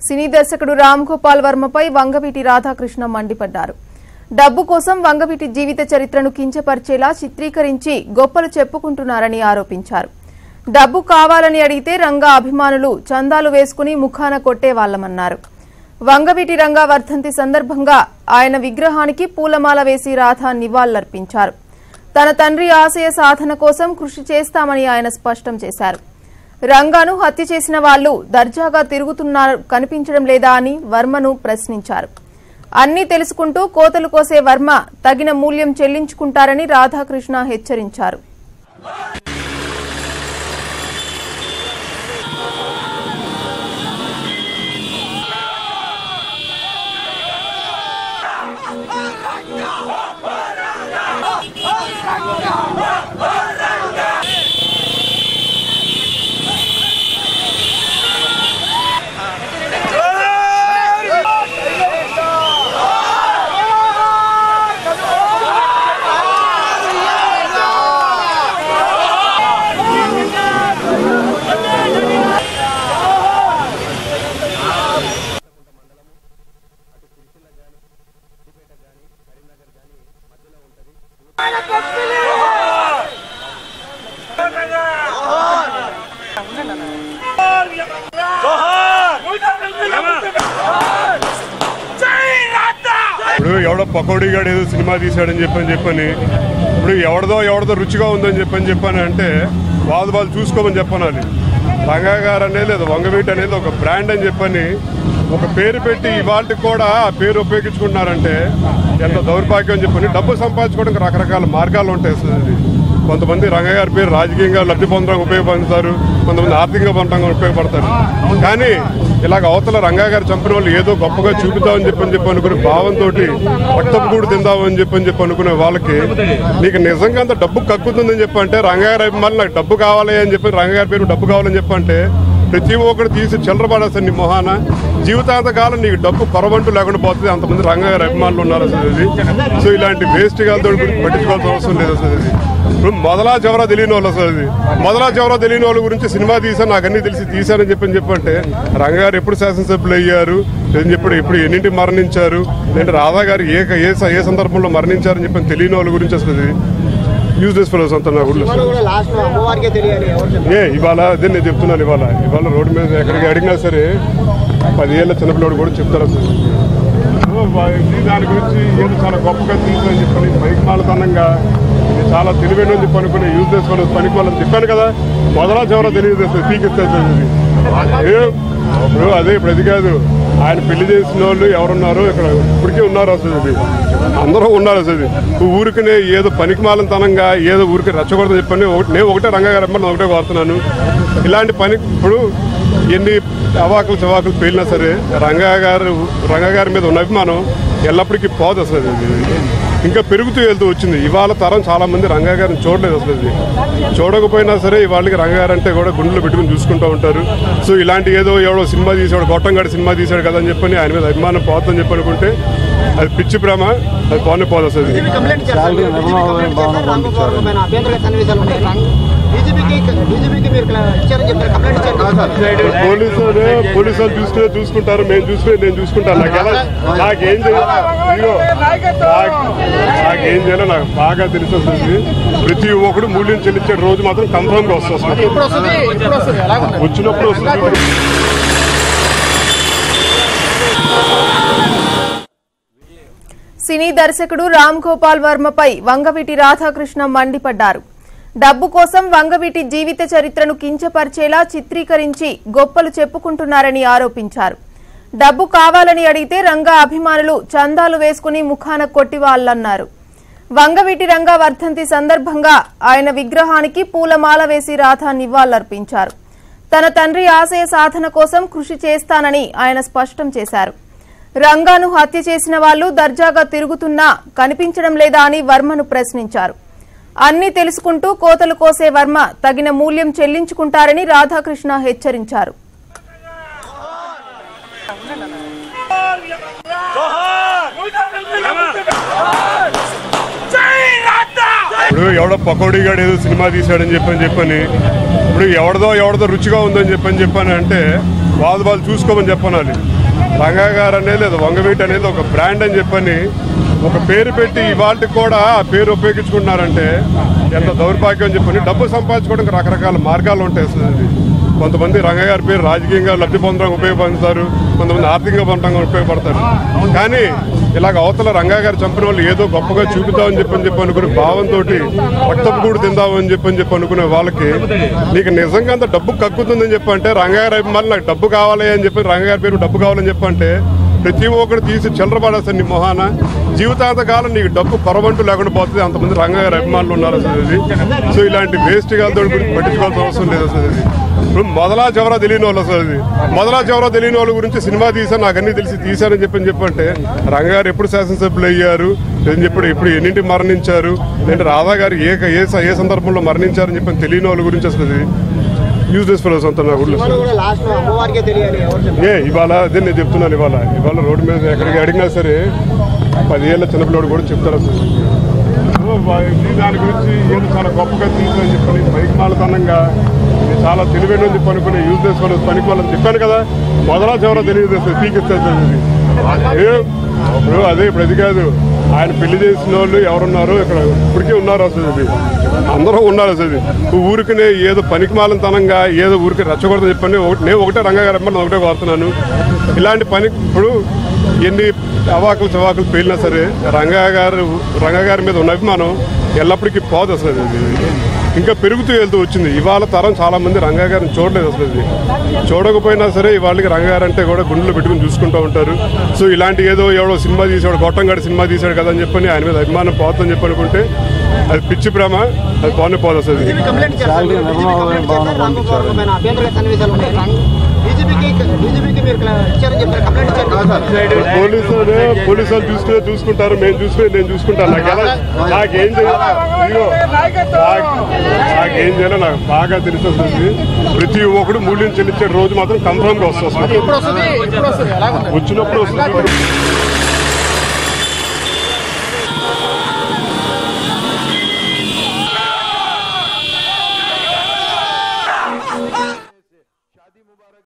సినీ దర్శకుడు రామ్ గోపాల్ వర్మపై వంగవీటి రాధాకృష్ణ మండిపడ్డారు. డబ్బు కోసం వంగవీటి జీవిత చరిత్రను కించపరిచేలా చిత్రీకరించి గొప్పలు చెప్పుకుంటున్నారని ఆరోపించారు. డబ్బు కావాలని అడిగితే రంగా అభిమానులు చందాలు వేసుకుని ముఖాన కొట్టేవాళ్లమన్నారు. వంగవీటి రంగా వర్ధంతి సందర్భంగా ఆయన విగ్రహానికి పూలమాల వేసి రాధా నివాళులర్పించారు. తన తండ్రి ఆశయ సాధన కోసం కృషి చేస్తామని ఆయన స్పష్టం చేశారు. రంగాను హత్య చేసిన వాళ్లు దర్జాగా తిరుగుతున్నారు కనిపించడం లేదా అని వర్మను ప్రశ్నించారు. అన్నీ తెలుసుకుంటూ కోతలు కోసే వర్మ తగిన మూల్యం చెల్లించుకుంటారని రాధాకృష్ణ హెచ్చరించారు. ఇప్పుడు ఎవడో పకోడీగాడు ఏదో సినిమా తీశాడని చెప్పని ఇప్పుడు ఎవరిదో రుచిగా ఉందని చెప్పని అంటే వాళ్ళు చూసుకోమని చెప్పనాలి. రంగా గారు అనేది లేదా వంగవీటి అనేది ఒక బ్రాండ్ అని చెప్పని ఒక పేరు పెట్టి ఇవాళకి కూడా ఆ పేరు ఉపయోగించుకుంటున్నారంటే ఎంత దౌర్భాగ్యం అని చెప్పని. డబ్బు సంపాదించుకోవడానికి రకరకాల మార్గాలు ఉంటాయి. కొంతమంది రంగా గారి పేరు రాజకీయంగా లబ్ధి పొందడానికి ఉపయోగపడతారు, కొంతమంది ఆర్థికంగా పొందడానికి ఉపయోగపడతారు. కానీ ఇలాగ అవతల రంగా గారు చంపిన వాళ్ళు ఏదో గొప్పగా చూపుతామని చెప్పని అనుకునే భావంతో రక్తపు కూడు తిందామని చెప్పని అనుకునే వాళ్ళకి నీకు నిజంగా అంత డబ్బు కక్కుతుందని చెప్పంటే రంగా గారి అభిమానులు నాకు డబ్బు కావాలి అని చెప్పి రంగా గారి పేరు డబ్బు కావాలని చెప్పంటే ప్రతి ఒక్కరు తీసి చిల్లరపడేస్తారు నీ మొహాన. జీవితాంతకాలం నీకు డబ్బు కొరవంటూ లేకుండా పోతుంది. అంతమంది రంగా గారి అభిమానులు ఉన్నారు అసలు. సో ఇలాంటి వేస్ట్ గాలతో పట్టించుకోవాల్సిన అవసరం లేదు అసలు. ఇప్పుడు మొదలా చివరా తెలియని వాళ్ళు అసలు మొదలా చివరా తెలియని వాళ్ళ గురించి సినిమా తీశాను నాకు అన్ని తెలిసి తీశానని చెప్పంటే రంగా గారు ఎప్పుడు శాసనసభ్యులు అయ్యారు అని చెప్పి ఎప్పుడు ఎన్నింటి మరణించారు లేదంటే రాధా గారు ఏ సందర్భంలో మరణించారని చెప్పని తెలియని వాళ్ళ గురించి అసలు యూజ్లెస్ ఫెలోస్ అంతా నా ఊళ్ళో. ఇవాళ అదే నేను చెప్తున్నాను. ఇవాళ రోడ్డు మీద ఎక్కడికి అడిగినా సరే 10 ఏళ్ళ చిన్నపిల్లడు కూడా చెప్తారు అసలు. దాని గురించి ఏదో చాలా గొప్పగా తీసుకోని చెప్పని బైక్మాలతనంగా చాలా తెలివైన చెప్పి అనుకునే యూజ్లెస్ ఫెలోస్ పనికి వాళ్ళని చెప్పాను కదా. మొదలా చివరా తెలియదు పీకిస్తుంది. ఇప్పుడు అదే ఇప్పుడు అది కాదు. ఆయన పెళ్లి చేసిన వాళ్ళు ఎవరున్నారో ఇక్కడ ఇప్పటికే ఉన్నారు అసలు. అందరూ ఉన్నారు అసలు. ఊరికనే ఏదో పనికిమాలంతనంగా ఏదో ఊరికి రెచ్చకూడదని చెప్పని నేను ఒకటే రంగా గారు అమ్మని ఒకటే కోరుతున్నాను. ఇలాంటి పని ఇప్పుడు ఎన్ని అవాకులు చవాకులు పేలినా సరే రంగా గారి మీద ఉన్న అభిమానం ఎల్లప్పటికీ పోదు అసలు. ఇంకా పెరుగుతూ వెళ్తూ వచ్చింది. ఇవాళ తరం చాలా మంది రంగా గారిని చూడలేదు అసలు. చూడకపోయినా సరే ఇవాళకి రంగా గారు అంటే కూడా గుండెలో పెట్టుకుని చూసుకుంటూ ఉంటారు. సో ఇలాంటి ఏదో ఎవడో సినిమా తీసాడు గొట్టంగాడు సినిమా తీశాడు కదా అని చెప్పని ఆయన మీద అభిమానం పోతుందని చెప్పి అనుకుంటే అది పిచ్చి ప్రేమ. అది పోనే పోదు అసలు. పోలీసు వాళ్ళు చూసుకుంటారు, నేను చూసుకుంటాను. నాకేం చేయాలో నాకు బాగా తెలిసి వస్తుంది. ప్రతి ఒక్కడు మూల్యం చెల్లించే రోజు మాత్రం కన్ఫర్మ్ గా వస్తుంది. వచ్చినప్పుడు వస్తుంది. సినీ దర్శకుడు రామ్ గోపాల్ వర్మపై వంగవీటి రాధాకృష్ణ మండిపడ్డారు. డబ్బు కోసం వంగవీటి జీవిత చరిత్రను కించపరిచేలా చిత్రీకరించి గొప్పలు చెప్పుకుంటున్నారని ఆరోపించారు. డబ్బు కావాలని అడిగితే రంగా అభిమానులు చందాలు వేసుకుని ముఖాన కొట్టివాళ్లన్నారు. వంగవీటి రంగా వర్ధంతి సందర్భంగా ఆయన విగ్రహానికి పూలమాల వేసి రాధా నివాళులర్పించారు. తన తండ్రి ఆశయ సాధన కోసం కృషి చేస్తానని ఆయన స్పష్టం చేశారు. రంగాను హత్య చేసిన వాళ్లు దర్జాగా తిరుగుతున్నా కనిపించడం లేదా అని వర్మను ప్రశ్నించారు. అన్నీ తెలుసుకుంటూ కోతలు కోసే వర్మ తగిన మూల్యం చెల్లించుకుంటారని రాధాకృష్ణ హెచ్చరించారు. ఇప్పుడు ఎవడో పకోడీగాడు ఏదో సినిమా తీశాడని చెప్పని ఇప్పుడు ఎవరిదో రుచిగా ఉందని చెప్పని అంటే వాళ్ళు చూసుకోమని చెప్పనాలి. రంగా గారు అనేది లేదు, వంగవీటి అనేది ఒక బ్రాండ్ అని చెప్పని ఒక పేరు పెట్టి ఇవాళకి కూడా ఆ పేరు ఉపయోగించుకుంటున్నారంటే ఎంత దౌర్భాగ్యం అని చెప్పని. డబ్బు సంపాదించుకోవడానికి రకరకాల మార్గాలు ఉంటాయి. అసలు కొంతమంది రంగా గారి పేరు రాజకీయంగా లబ్ధి పొందడానికి ఉపయోగపడతారు, కొంతమంది ఆర్థికంగా పొందడానికి ఉపయోగపడతారు. కానీ ఇలాగ అవతల రంగా గారు చంపిన వాళ్ళు ఏదో గొప్పగా చూపుతామని చెప్పి అనుకునే భావంతో రక్తం కూడా తిందామని చెప్పి అనుకునే వాళ్ళకి నీకు నిజంగా అంత డబ్బు కక్కుతుందని చెప్పంటే రంగా గారి అభిమానులు నాకు డబ్బు కావాలి అని చెప్పి రంగా గారి పేరు డబ్బు కావాలని చెప్పంటే ప్రతి ఒక్కరు తీసి చిల్లరపడేస్తారు నీ మొహాన. జీవితాంతకాలం నీకు డబ్బు కొరవంటూ లేకుండా పోతుంది. అంతమంది రంగా గారి అభిమానులు ఉన్నారు అసలు ఇది. సో ఇలాంటి వేస్ట్ గాలతో గురించి పట్టించుకోవాల్సిన అవసరం లేదు అసలు ఇది. ఇప్పుడు మొదలా చివరా తెలియని వాళ్ళు అసలు అది మొదలా చివరా తెలియని వాళ్ళ గురించి సినిమా తీశాను నాకు అన్ని తెలిసి తీశారని చెప్పంటే రంగా గారు ఎప్పుడు శాసనసభ్యులు అయ్యారు అని చెప్పి ఎప్పుడు ఎన్నింటి మరణించారు, లేదంటే రాధా గారు ఏ సందర్భంలో మరణించారని చెప్పని తెలియని వాళ్ళ గురించి అసలు అది యూజ్లెస్ ఫెలోస్ అంతా నా ఊళ్ళో. ఇవాళ అదే నేను చెప్తున్నాను, ఇవాళ రోడ్డు మీద ఎక్కడికి అడిగినా సరే 10 ఏళ్ళ చిన్నపిల్లడు కూడా చెప్తారు అసలు దాని గురించి ఏదో చాలా గొప్పగా తీసుకొని చెప్పని పైకిమాలతనంగా చాలా తెలివైన చెప్పి అనుకునే యూజ్లెస్ ఫెలోస్ పనికి వాళ్ళని చెప్పాను కదా. మొదలా చివర తెలియదు పీకిస్తారు. ఇప్పుడు అదే ఇప్పుడు అది కాదు, ఆయన పెళ్లి చేసిన వాళ్ళు ఎవరున్నారు ఇక్కడ ఇప్పటికే ఉన్నారు అసలు ఇది అందరూ ఉన్నారు అసలు. ఊరికినే ఏదో పనికిమాలంతనంగా ఏదో ఊరికి రెచ్చగొడతా చెప్పండి. నేను ఒకటే రంగా గారి అమ్మాయిని ఒకటే కోరుతున్నాను, ఇలాంటి పని ఇప్పుడు ఎన్ని చవాకులు పేలినా సరే రంగా గారి మీద ఉన్న అభిమానం ఎల్లప్పటికీ పోదు అసలు. ఇది ఇంకా పెరుగుతూ వెళ్తూ వచ్చింది. ఇవాళ తరం చాలా మంది రంగా గారిని చూడలేదు అసలు. ఇది చూడకపోయినా సరే ఇవాళకి రంగా గారు అంటే కూడా గుండెలో పెట్టుకుని చూసుకుంటూ ఉంటారు. సో ఇలాంటి ఏదో ఎవడో సినిమా తీసాడు, గొట్టంగాడి సినిమా తీశాడు కదా అని చెప్పని ఆయన మీద అభిమానం పోతుందని చెప్పి అనుకుంటే అది పిచ్చి ప్రేమ, అది పోనే పోదు అసలు. పోలీసు వాళ్ళు చూసుకుంటారు, నేను చూసుకుంటాను. నాకేం చేయాలో నాకు బాగా తెలిసి వస్తుంది. ప్రతి ఒక్కడు మూల్యం చెల్లించే రోజు మాత్రం కన్ఫర్మ్ గా వస్తుంది. వచ్చినప్పుడు వస్తుంది.